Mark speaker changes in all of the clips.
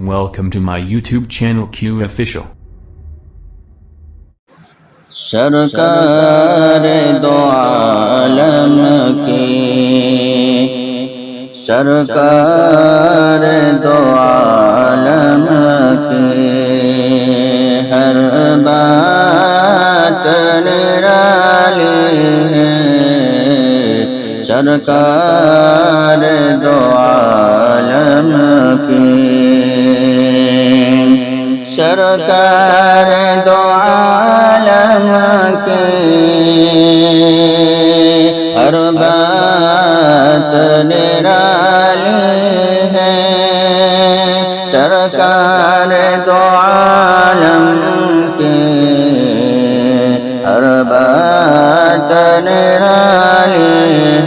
Speaker 1: Welcome to my YouTube channel Q Official.
Speaker 2: سرکار دو عالم کی سرکار دو عالم کی ہر بات نرالی ہے سرکار دو عالم کی سرکار دو عالم کی ہر بات نرالی ہے سرکار دو عالم کی ہر بات نرالی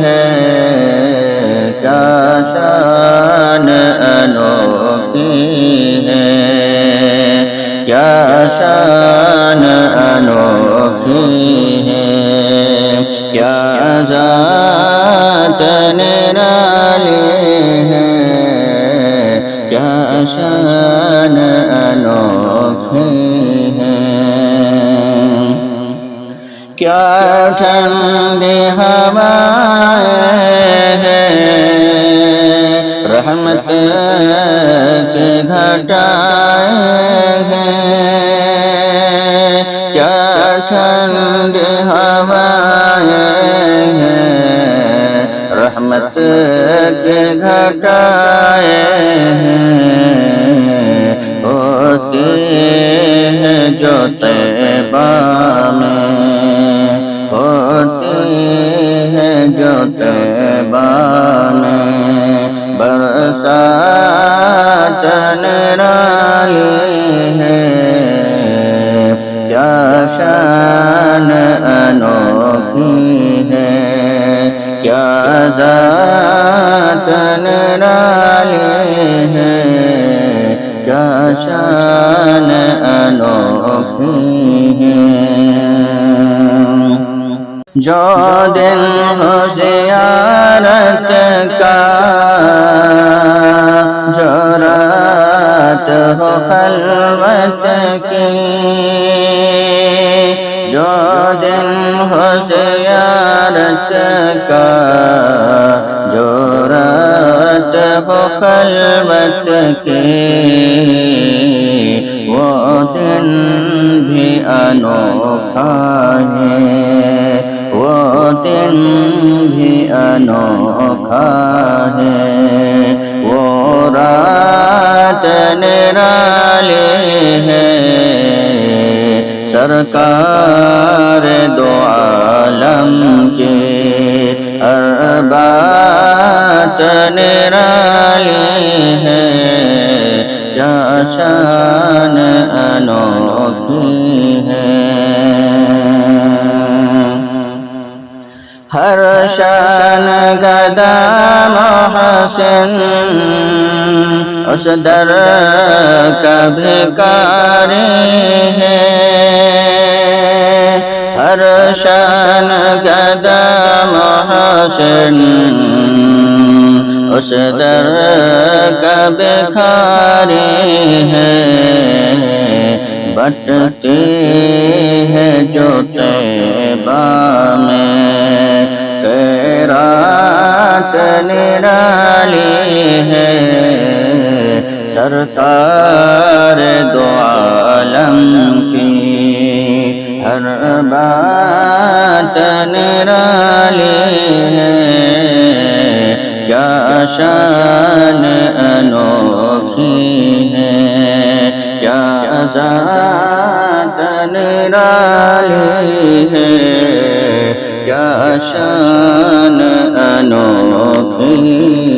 Speaker 2: ہے کیا شان انوکھی ہے کیا شان انوکھی ہے کیا ذات نرالی ہے کیا شان انوکھی ہے کیا ٹھنڈی ہوائیں ہیں رحمت کے گھٹائیں ہیں کیا ٹھنڈی ہوائیں ہیں رحمت کے گھٹائیں ہیں ہوتی ہیں جو طیبہ میں ہوتی ہیں جو طیبہ میں برسات نرالی ہے کیا شان انوکھی ہے کیا ذات نرالی ہے کیا شان انوکھی ہے جو دن ہو زیارت کا جو رات ہو خلوت کی جو دن ہو زیارت کا جو رات ہو خلوت کی وہ دن بھی انوکھا ہے وہ دن بھی انوکھا ہے وہ رات نرالی ہے سرکار دو عالم کی ہر بات نرالی ہے کیا شان انوکھی ہے ہر شان گدا محسن اس در کا بھکاری ہے ہر شان گدا محسن اس در کا بھکاری ہے بٹتی ہے جو طیبہ میں خیرات نرالی ہے سرکار دو عالم کی ہر بات نرالی ہے کیا شان انوکھی ہے کیا ذات نرالی ہے کیا شان انوکھی